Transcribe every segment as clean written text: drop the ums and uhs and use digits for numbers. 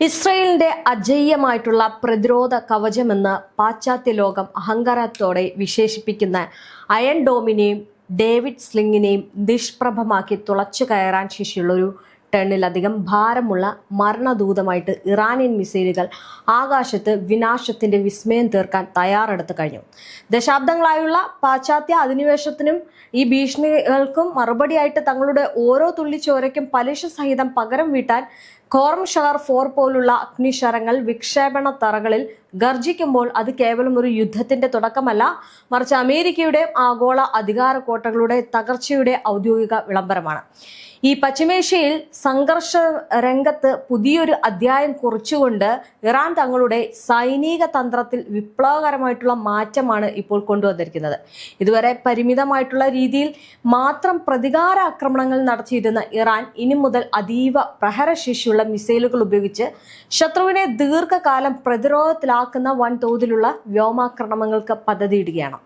ഇസ്രയേലിന്റെ അജയ്യമായിട്ടുള്ള പ്രതിരോധ കവചമെന്ന് പാശ്ചാത്യ ലോകം അഹങ്കാരത്തോടെ വിശേഷിപ്പിക്കുന്ന അയൺ ഡോമിനെയും ഡേവിഡ് സ്ലിങ്ങിനെയും നിഷ്പ്രഭമാക്കി തുളച്ചു കയറാൻ ശേഷിയുള്ളൊരു ടണ്ണിലധികം ഭാരമുള്ള മരണദൂതമായിട്ട് ഇറാനിയൻ മിസൈലുകൾ ആകാശത്ത് വിനാശത്തിന്റെ വിസ്മയം തീർക്കാൻ തയ്യാറെടുത്തു കഴിഞ്ഞു. ദശാബ്ദങ്ങളായുള്ള പാശ്ചാത്യ അധിനിവേശത്തിനും ഈ ഭീഷണികൾക്കും മറുപടിയായിട്ട് തങ്ങളുടെ ഓരോ തുള്ളി ചോരയ്ക്കും പലിശ സഹിതം പകരം വീട്ടാൻ കോറം ഷഹർ 4 പോലുള്ള അഗ്നിശരങ്ങൾ വിക്ഷേപണ തറകളിൽ ഗർജിക്കുമ്പോൾ അത് കേവലം ഒരു യുദ്ധത്തിന്റെ തുടക്കമല്ല, മറിച്ച് അമേരിക്കയുടെ ആഗോള അധികാര കോട്ടകളുടെ തകർച്ചയുടെ ഔദ്യോഗിക വിളംബരമാണ്. ഈ പശ്ചിമേഷ്യയിൽ സംഘർഷ രംഗത്ത് പുതിയൊരു അധ്യായം കുറിച്ചുകൊണ്ട് ഇറാൻ തങ്ങളുടെ സൈനിക തന്ത്രത്തിൽ വിപ്ലവകരമായിട്ടുള്ള മാറ്റമാണ് ഇപ്പോൾ കൊണ്ടുവന്നിരിക്കുന്നത്. ഇതുവരെ പരിമിതമായിട്ടുള്ള രീതിയിൽ മാത്രം പ്രതികാര ആക്രമണങ്ങൾ നടത്തിയിരുന്ന ഇറാൻ ഇനി മുതൽ അതീവ പ്രഹരശേഷിയുള്ള മിസൈലുകൾ ഉപയോഗിച്ച് ശത്രുവിനെ ദീർഘകാലം പ്രതിരോധത്തിലാക്കുന്ന വൻതോതിലുള്ള വ്യോമാക്രമണങ്ങൾക്ക് പദ്ധതിയിടുകയാണ്.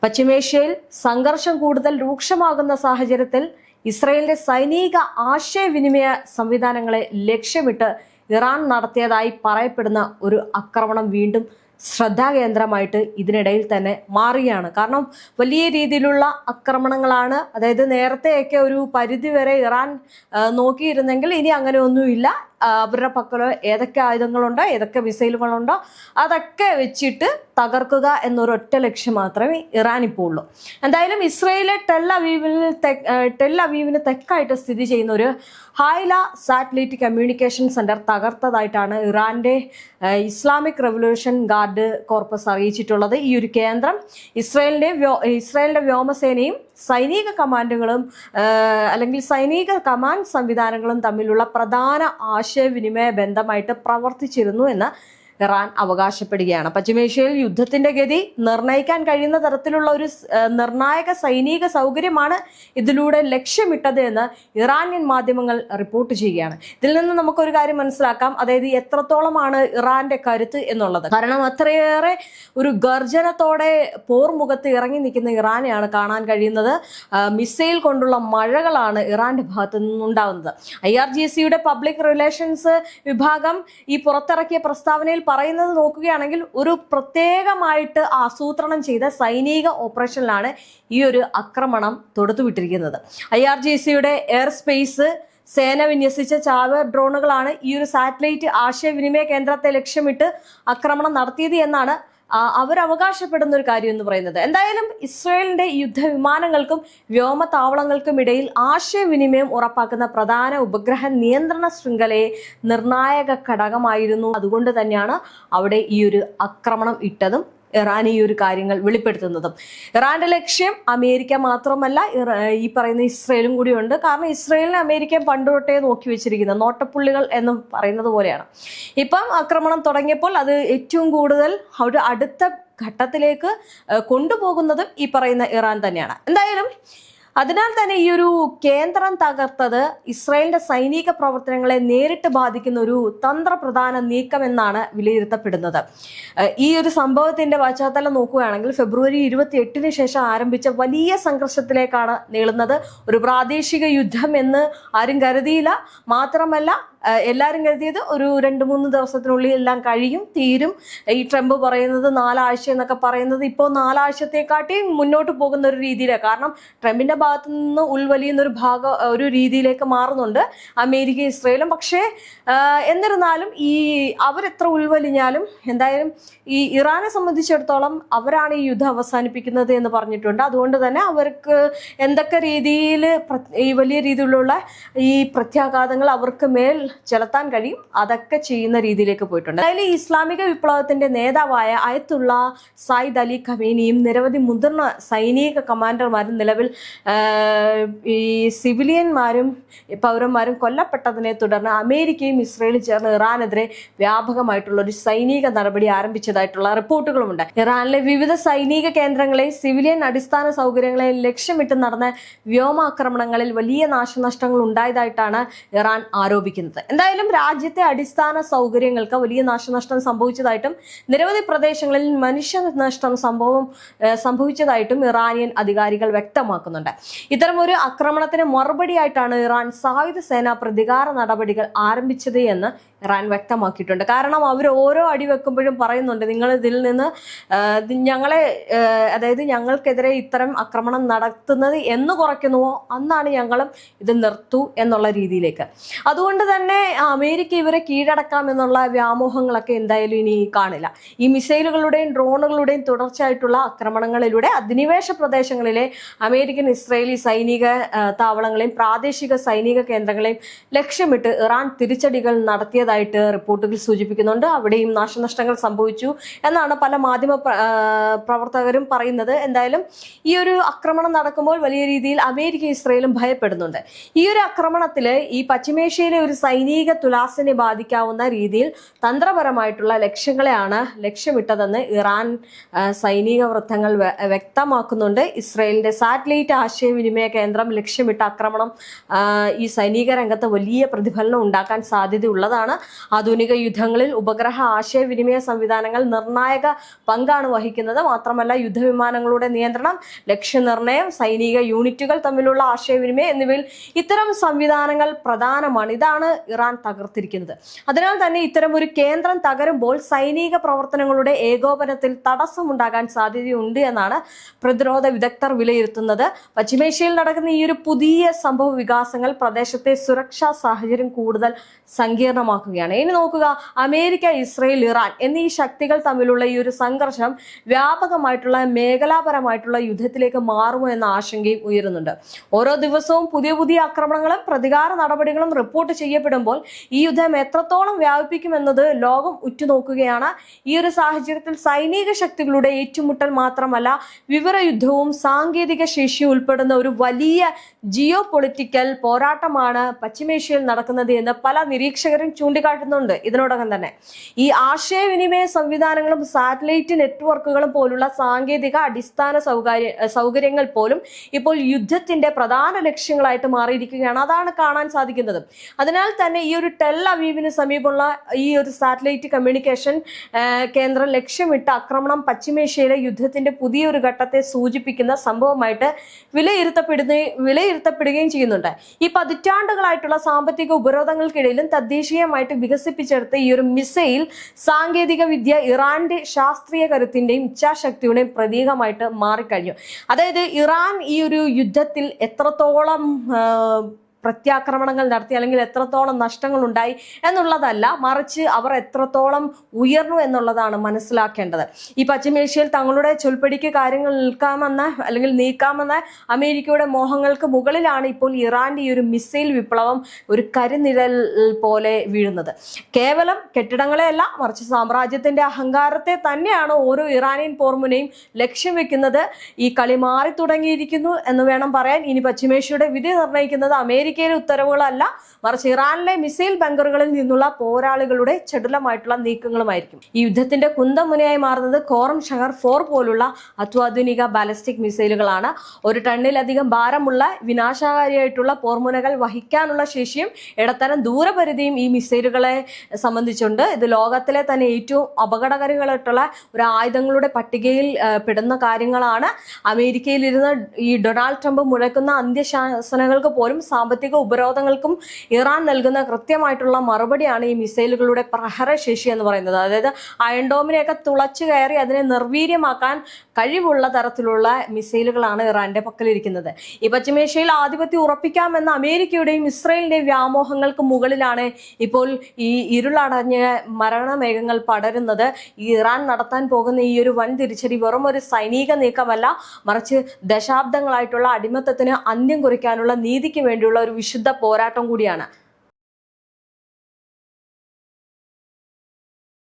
പശ്ചിമേഷ്യയിൽ സംഘർഷം കൂടുതൽ രൂക്ഷമാകുന്ന സാഹചര്യത്തിൽ ഇസ്രയേലിന്റെ സൈനിക ആശയവിനിമയ സംവിധാനങ്ങളെ ലക്ഷ്യമിട്ട് ഇറാൻ നടത്തിയതായി പറയപ്പെടുന്ന ഒരു ആക്രമണം വീണ്ടും ശ്രദ്ധാകേന്ദ്രമായിട്ട് ഇതിനിടയിൽ തന്നെ മാറുകയാണ്. കാരണം വലിയ രീതിയിലുള്ള ആക്രമണങ്ങളാണ്. അതായത് നേരത്തെയൊക്കെ ഒരു പരിധി വരെ ഇറാൻ നോക്കിയിരുന്നെങ്കിൽ ഇനി അങ്ങനെ ഒന്നുമില്ല. അവരുടെ പക്കലോ ഏതൊക്കെ ആയുധങ്ങളുണ്ടോ, ഏതൊക്കെ മിസൈലുകളുണ്ടോ അതൊക്കെ വെച്ചിട്ട് തകർക്കുക എന്നൊരൊറ്റ ലക്ഷ്യം മാത്രമേ ഇറാൻ ഇപ്പോൾ ഉള്ളൂ. എന്തായാലും ഇസ്രയേലിലെ ടെൽ അവീവിന് തെക്കായിട്ട് സ്ഥിതി ചെയ്യുന്ന ഒരു ഹൈല സാറ്റലൈറ്റ് കമ്മ്യൂണിക്കേഷൻ സെന്റർ തകർത്തതായിട്ടാണ് ഇറാന്റെ ഇസ്ലാമിക് റവല്യൂഷൻ ഗാർഡ് കോർപ്പസ് അറിയിച്ചിട്ടുള്ളത്. ഈ ഒരു കേന്ദ്രം ഇസ്രയേലിന്റെ വ്യോമസേനയും സൈനിക കമാൻഡുകളും അല്ലെങ്കിൽ സൈനിക കമാൻഡ് സംവിധാനങ്ങളും തമ്മിലുള്ള പ്രധാന ആശയവിനിമയ ബന്ധമായിട്ട് പ്രവർത്തിച്ചിരുന്നു എന്ന് ഇറാൻ അവകാശപ്പെടുകയാണ്. പശ്ചിമേഷ്യയിൽ യുദ്ധത്തിന്റെ ഗതി നിർണ്ണയിക്കാൻ കഴിയുന്ന തരത്തിലുള്ള ഒരു നിർണായക സൈനിക സൗകര്യമാണ് ഇതിലൂടെ ലക്ഷ്യമിട്ടത് എന്ന് ഇറാനിയൻ മാധ്യമങ്ങൾ റിപ്പോർട്ട് ചെയ്യുകയാണ്. ഇതിൽ നിന്ന് നമുക്കൊരു കാര്യം മനസ്സിലാക്കാം, അതായത് എത്രത്തോളമാണ് ഇറാന്റെ കരുത്ത് എന്നുള്ളത്. കാരണം അത്രയേറെ ഒരു ഗർജനത്തോടെ പോർമുഖത്ത് ഇറങ്ങി നിൽക്കുന്ന ഇറാനെയാണ് കാണാൻ കഴിയുന്നത്. മിസൈൽ കൊണ്ടുള്ള മഴകളാണ് ഇറാന്റെ ഭാഗത്തു നിന്നുണ്ടാകുന്നത്. IRGCയുടെ പബ്ലിക് റിലേഷൻസ് വിഭാഗം ഈ പുറത്തിറക്കിയ പ്രസ്താവനയിൽ പറയുന്നത് നോക്കുകയാണെങ്കിൽ ഒരു പ്രത്യേകമായിട്ട് ആസൂത്രണം ചെയ്ത സൈനിക ഓപ്പറേഷനിലാണ് ഈ ഒരു ആക്രമണം തൊടുത്തുവിട്ടിരിക്കുന്നത്. IRGCയുടെ എയർ സ്പേസ് സേന വിന്യസിച്ച ചാവേർ ഡ്രോണുകളാണ് ഈ ഒരു സാറ്റലൈറ്റ് ആശയവിനിമയ കേന്ദ്രത്തെ ലക്ഷ്യമിട്ട് ആക്രമണം നടത്തിയത് എന്നാണ് അവരവകാശപ്പെടുന്ന ഒരു കാര്യം എന്ന് പറയുന്നത്. എന്തായാലും ഇസ്രയേലിന്റെ യുദ്ധവിമാനങ്ങൾക്കും വ്യോമതാവളങ്ങൾക്കും ഇടയിൽ ആശയവിനിമയം ഉറപ്പാക്കുന്ന പ്രധാന ഉപഗ്രഹ നിയന്ത്രണ ശൃംഖലയെ നിർണായക ഘടകമായിരുന്നു. അതുകൊണ്ട് തന്നെയാണ് അവിടെ ഈ ഒരു ആക്രമണം ഇട്ടതും ഇറാൻ ഈ ഒരു കാര്യങ്ങൾ വെളിപ്പെടുത്തുന്നതും. ഇറാന്റെ ലക്ഷ്യം അമേരിക്ക മാത്രമല്ല, ഈ പറയുന്ന ഇസ്രയേലും കൂടിയുണ്ട്. കാരണം ഇസ്രയേലിനെ അമേരിക്ക പണ്ട് തൊട്ടേ നോക്കി വെച്ചിരിക്കുന്ന നോട്ടപ്പുള്ളികൾ എന്ന് പറയുന്നത് പോലെയാണ്. ഇപ്പം ആക്രമണം തുടങ്ങിയപ്പോൾ അത് ഏറ്റവും കൂടുതൽ ഒരു അടുത്ത ഘട്ടത്തിലേക്ക് കൊണ്ടുപോകുന്നതും ഈ പറയുന്ന ഇറാൻ തന്നെയാണ്. എന്തായാലും അതിനാൽ തന്നെ ഈ ഒരു കേന്ദ്രം തകർത്തത് ഇസ്രായേലിന്റെ സൈനിക പ്രവർത്തനങ്ങളെ നേരിട്ട് ബാധിക്കുന്ന ഒരു തന്ത്രപ്രധാന നീക്കമെന്നാണ് വിലയിരുത്തപ്പെടുന്നത്. ഈ ഒരു സംഭവത്തിന്റെ പശ്ചാത്തലം നോക്കുകയാണെങ്കിൽ ഫെബ്രുവരി 28 ശേഷം ആരംഭിച്ച വലിയ സംഘർഷത്തിലേക്കാണ് നീളുന്നത്. ഒരു പ്രാദേശിക യുദ്ധം എന്ന് ആരും കരുതിയില്ല. മാത്രമല്ല എല്ലാവരും കരുതിയത് ഒരു 2-3 ദിവസത്തിനുള്ളിൽ എല്ലാം തീരും. ഈ ട്രംപ് പറയുന്നത് 4 ആഴ്ച എന്നൊക്കെ പറയുന്നത് ഇപ്പോൾ 4 ആഴ്ചത്തെക്കാട്ടി മുന്നോട്ട് പോകുന്ന ഒരു രീതിയിലാണ്. കാരണം ട്രംപിന്റെ ഭാഗത്തു നിന്ന് ഉൾവലിയുന്ന ഒരു രീതിയിലേക്ക് മാറുന്നുണ്ട് അമേരിക്ക ഇസ്രയേലും. പക്ഷേ എന്നിരുന്നാലും അവരെത്ര ഉൾവലിഞ്ഞാലും എന്തായാലും ഈ ഇറാനെ സംബന്ധിച്ചിടത്തോളം അവരാണ് ഈ യുദ്ധം അവസാനിപ്പിക്കുന്നത് എന്ന് പറഞ്ഞിട്ടുണ്ട്. അതുകൊണ്ട് തന്നെ അവർക്ക് എന്തൊക്കെ രീതിയിൽ ഈ വലിയ രീതിയിലുള്ള ഈ പ്രത്യാഘാതങ്ങൾ അവർക്ക് മേൽ ചെലുത്താൻ കഴിയും, അതൊക്കെ ചെയ്യുന്ന രീതിയിലേക്ക് പോയിട്ടുണ്ട്. അതിൽ ഇസ്ലാമിക വിപ്ലവത്തിന്റെ നേതാവായ അയത്തുള്ള സയ്യിദ് അലി ഖമേനിയും നിരവധി മുതിർന്ന സൈനിക കമാൻഡർമാരും നിലവിൽ ഈ സിവിലിയന്മാരും പൗരന്മാരും കൊല്ലപ്പെട്ടതിനെ തുടർന്ന് അമേരിക്കയും ഇസ്രയേലും ചേർന്ന് ഇറാനെതിരെ വ്യാപകമായിട്ടുള്ള ഒരു സൈനിക നടപടി ആരംഭിച്ചതായിട്ടുള്ള റിപ്പോർട്ടുകളുമുണ്ട്. ഇറാനിലെ വിവിധ സൈനിക കേന്ദ്രങ്ങളെ സിവിലിയൻ അടിസ്ഥാന സൗകര്യങ്ങളെ ലക്ഷ്യമിട്ട് നടന്ന വ്യോമാക്രമണങ്ങളിൽ വലിയ നാശനഷ്ടങ്ങൾ ഉണ്ടായതായിട്ടാണ് ഇറാൻ ആരോപിക്കുന്നത്. എന്തായാലും രാജ്യത്തെ അടിസ്ഥാന സൗകര്യങ്ങൾക്ക് വലിയ നാശനഷ്ടം സംഭവിച്ചതായിട്ടും നിരവധി പ്രദേശങ്ങളിൽ മനുഷ്യനഷ്ടം സംഭവിച്ചതായിട്ടും ഇറാനിയൻ അധികാരികൾ വ്യക്തമാക്കുന്നുണ്ട്. ഇത്തരം ഒരു ആക്രമണത്തിന് മറുപടിയായിട്ടാണ് ഇറാൻ സായുധ സേന പ്രതികാര നടപടികൾ ആരംഭിച്ചത് എന്ന് ഇറാൻ വ്യക്തമാക്കിയിട്ടുണ്ട്. കാരണം അവർ ഓരോ അടി വെക്കുമ്പോഴും പറയുന്നുണ്ട്, നിങ്ങൾ ഇതിൽ നിന്ന് ഞങ്ങളെ അതായത് ഞങ്ങൾക്കെതിരെ ഇത്തരം ആക്രമണം നടത്തുന്നത് എന്ന് കുറയ്ക്കുന്നുവോ അന്നാണ് ഞങ്ങളും ഇത് നിർത്തൂ എന്നുള്ള രീതിയിലേക്ക്. അതുകൊണ്ട് തന്നെ അമേരിക്ക ഇവരെ കീഴടക്കാം എന്നുള്ള വ്യാമോഹങ്ങളൊക്കെ എന്തായാലും ഇനി കാണില്ല. ഈ മിസൈലുകളുടെയും ഡ്രോണുകളുടെയും തുടർച്ചയായിട്ടുള്ള ആക്രമണങ്ങളിലൂടെ അധിനിവേശ പ്രദേശങ്ങളിലെ അമേരിക്കൻ ഇസ്രയേലി സൈനിക താവളങ്ങളെയും പ്രാദേശിക സൈനിക കേന്ദ്രങ്ങളെയും ലക്ഷ്യമിട്ട് ഇറാൻ തിരിച്ചടികൾ നടത്തിയതായിട്ട് റിപ്പോർട്ടുകൾ സൂചിപ്പിക്കുന്നുണ്ട്. അവിടെയും നാശനഷ്ടങ്ങൾ സംഭവിച്ചു എന്നാണ് പല മാധ്യമ പ്രവർത്തകരും പറയുന്നത്. എന്തായാലും ഈ ഒരു ആക്രമണം നടക്കുമ്പോൾ വലിയ രീതിയിൽ അമേരിക്ക ഇസ്രയേലും ഭയപ്പെടുന്നുണ്ട്. ഈ ഒരു ആക്രമണത്തിൽ ഈ പശ്ചിമേഷ്യയിലെ ഒരു സൈനിക തുലാസിനെ ബാധിക്കാവുന്ന രീതിയിൽ തന്ത്രപരമായിട്ടുള്ള ലക്ഷ്യങ്ങളെയാണ് ലക്ഷ്യമിട്ടതെന്ന് ഇറാൻ സൈനിക വൃത്തങ്ങൾ വ്യക്തമാക്കുന്നുണ്ട്. ഇസ്രയേലിന്റെ സാറ്റലൈറ്റ് ആശയവിനിമയ കേന്ദ്രം ലക്ഷ്യമിട്ട ആക്രമണം ഈ സൈനിക രംഗത്ത് വലിയ പ്രതിഫലനം ഉണ്ടാക്കാൻ സാധ്യതയുള്ളതാണ്. ആധുനിക യുദ്ധങ്ങളിൽ ഉപഗ്രഹ ആശയവിനിമയ സംവിധാനങ്ങൾ നിർണായക പങ്കാണ് വഹിക്കുന്നത്. മാത്രമല്ല യുദ്ധവിമാനങ്ങളുടെ നിയന്ത്രണം, ലക്ഷ്യനിർണയം, സൈനിക യൂണിറ്റുകൾ തമ്മിലുള്ള ആശയവിനിമയം എന്നിവയിൽ ഇത്തരം സംവിധാനങ്ങൾ പ്രധാനമാണ്. ഇതാണ് ഇറാൻ തകർത്തിരിക്കുന്നത്. അതിനാൽ തന്നെ ഇത്തരം ഒരു കേന്ദ്രം തകരുമ്പോൾ സൈനിക പ്രവർത്തനങ്ങളുടെ ഏകോപനത്തിൽ തടസ്സമുണ്ടാകാൻ സാധ്യതയുണ്ട് എന്നാണ് പ്രതിരോധ വിദഗ്ധർ വിലയിരുത്തുന്നത്. പശ്ചിമേഷ്യയിൽ നടക്കുന്ന ഈ ഒരു പുതിയ സംഭവ വികാസങ്ങൾ പ്രദേശത്തെ സുരക്ഷാ സാഹചര്യം കൂടുതൽ സങ്കീർണമാക്കുകയാണ്. ഇനി നോക്കുക, അമേരിക്ക, ഇസ്രയേൽ, ഇറാൻ എന്നീ ശക്തികൾ തമ്മിലുള്ള ഈ ഒരു സംഘർഷം വ്യാപകമായിട്ടുള്ള മേഖലാപരമായിട്ടുള്ള യുദ്ധത്തിലേക്ക് മാറുമോ എന്ന ആശങ്കയും ഉയരുന്നുണ്ട്. ഓരോ ദിവസവും പുതിയ പുതിയ ആക്രമണങ്ങളും പ്രതികാര നടപടികളും റിപ്പോർട്ട് ചെയ്യപ്പെടുമ്പോൾ ഈ യുദ്ധം എത്രത്തോളം വ്യാപിപ്പിക്കുമെന്നത് ലോകം ഉറ്റുനോക്കുകയാണ്. ഈ ഒരു സാഹചര്യത്തിൽ സൈനിക ശക്തികളുടെ ഏറ്റുമുട്ടൽ മാത്രമല്ല, വിവരയുദ്ധവും സാങ്കേതിക ശേഷിയും ഉൾപ്പെടുന്ന ഒരു വലിയ ജിയോ പൊളിറ്റിക്കൽ പോരാട്ടമാണ് പശ്ചിമേഷ്യയിൽ നടക്കുന്നത് എന്ന് പല നിരീക്ഷകരും ചൂണ്ടിക്കാട്ടുന്നുണ്ട്. ഇതിനോടകം തന്നെ ഈ ആശയവിനിമയ സംവിധാനങ്ങളും സാറ്റലൈറ്റ് നെറ്റ്വർക്കുകളും പോലുള്ള സാങ്കേതിക അടിസ്ഥാന സൗകര്യങ്ങൾ പോലും ഇപ്പോൾ യുദ്ധത്തിന്റെ പ്രധാന ലക്ഷ്യങ്ങളായിട്ട് മാറിയിരിക്കുകയാണ്. അതാണ് കാണാൻ സാധിക്കുന്നത്. അതിനാൽ തന്നെ ഈ ഒരു ടെൽ അവീവിന് സമീപമുള്ള ഈ ഒരു സാറ്റലൈറ്റ് കമ്മ്യൂണിക്കേഷൻ കേന്ദ്രം ലക്ഷ്യമിട്ട ആക്രമണം പശ്ചിമേഷ്യയിലെ യുദ്ധത്തിന്റെ പുതിയൊരു ഘട്ടത്തെ സൂചിപ്പിക്കുന്ന സംഭവമായിട്ട് വിലയിരുത്തപ്പെടുകയും ചെയ്യുന്നുണ്ട്. ഈ പതിറ്റാണ്ടുകളായിട്ടുള്ള സാമ്പത്തിക ഉപരോധങ്ങൾക്കിടയിലും തദ്ദേശീയമായിട്ട് വികസിപ്പിച്ചെടുത്ത ഈ ഒരു മിസൈൽ സാങ്കേതിക വിദ്യ ഇറാന്റെ ശാസ്ത്രീയ കരുത്തിന്റെയും ഇച്ഛാശക്തിയുടെയും പ്രതീകമായിട്ട് മാറിക്കഴിഞ്ഞു. അതായത് ഇറാൻ ഈ ഒരു യുദ്ധത്തിൽ എത്രത്തോളം പ്രത്യാക്രമണങ്ങൾ നടത്തി അല്ലെങ്കിൽ എത്രത്തോളം നഷ്ടങ്ങൾ ഉണ്ടായി എന്നുള്ളതല്ല, മറിച്ച് അവർ എത്രത്തോളം ഉയർന്നു എന്നുള്ളതാണ് മനസ്സിലാക്കേണ്ടത്. ഈ പശ്ചിമേഷ്യയിൽ തങ്ങളുടെ ചൊൽപ്പടിക്ക് കാര്യങ്ങൾ നീക്കാമെന്ന അമേരിക്കയുടെ മോഹങ്ങൾക്ക് മുകളിലാണ് ഇപ്പോൾ ഇറാന്റെ ഈ ഒരു മിസൈൽ വിപ്ലവം ഒരു കരിനിഴൽ പോലെ വീഴുന്നത്. കേവലം കെട്ടിടങ്ങളെയല്ല, മറിച്ച് സാമ്രാജ്യത്തിന്റെ അഹങ്കാരത്തെ തന്നെയാണ് ഓരോ ഇറാനിയൻ പോർമുനയും ലക്ഷ്യം വെക്കുന്നത്. ഈ കളി മാറി തുടങ്ങിയിരിക്കുന്നു എന്ന് വേണം പറയാൻ. ഇനി പശ്ചിമേഷ്യയുടെ വിധി നിർണ്ണയിക്കുന്നത് അമേരിക്കയിലെ ഉത്തരവുകളല്ല, മറിച്ച് ഇറാനിലെ മിസൈൽ ബങ്കറുകളിൽ നിന്നുള്ള പോരാളികളുടെ ചടുലമായിട്ടുള്ള നീക്കങ്ങളുമായിരിക്കും. ഈ യുദ്ധത്തിന്റെ കുന്തമുനയായി മാറുന്നത് ഖോറം ഷഹർ 4 പോലുള്ള അത്യാധുനിക ബാലിസ്റ്റിക് മിസൈലുകളാണ്. 1 ടണ്ണിലധികം ഭാരമുള്ള വിനാശകാരിയായിട്ടുള്ള പോർമുനകൾ വഹിക്കാനുള്ള ശേഷിയും ഇടത്തരം ദൂരപരിധിയും ഈ മിസൈലുകളെ സംബന്ധിച്ചുണ്ട്. ഇത് ലോകത്തിലെ തന്നെ ഏറ്റവും അപകടകാരികളായിട്ടുള്ള ഒരു ആയുധങ്ങളുടെ പട്ടികയിൽ പെടുന്ന കാര്യങ്ങളാണ്. അമേരിക്കയിലിരുന്ന് ഈ ഡൊണാൾഡ് ട്രംപ് മുഴക്കുന്ന അന്ത്യശാസനകൾക്ക് പോലും സാമ്പത്തിക ഉപരോധങ്ങൾക്കും ഇറാൻ നൽകുന്ന കൃത്യമായിട്ടുള്ള മറുപടിയാണ് ഈ മിസൈലുകളുടെ പ്രഹരശേഷി എന്ന് പറയുന്നത്. അതായത് അയൺ ഡോമിനെയൊക്കെ തുളച്ചു കയറി അതിനെ നിർവീര്യമാക്കാൻ കഴിവുള്ള തരത്തിലുള്ള മിസൈലുകളാണ് ഇറാന്റെ പക്കലിരിക്കുന്നത്. ഈ പശ്ചിമേഷ്യയിൽ ആധിപത്യം ഉറപ്പിക്കാമെന്ന അമേരിക്കയുടെയും ഇസ്രയേലിന്റെയും വ്യാമോഹങ്ങൾക്ക് മുകളിലാണ് ഇപ്പോൾ ഈ ഇരുളടഞ്ഞ മരണമേഘങ്ങൾ പടരുന്നത്. ഈ ഇറാൻ നടത്താൻ പോകുന്ന ഈ ഒരു വൻ തിരിച്ചടി വെറും ഒരു സൈനിക നീക്കമല്ല, മറിച്ച് ദശാബ്ദങ്ങളായിട്ടുള്ള അടിമത്തത്തിന് അന്ത്യം കുറിക്കാനുള്ള നീതിക്ക് വേണ്ടിയുള്ള ഒരു വിശുദ്ധ പോരാട്ടം കൂടിയാണ്.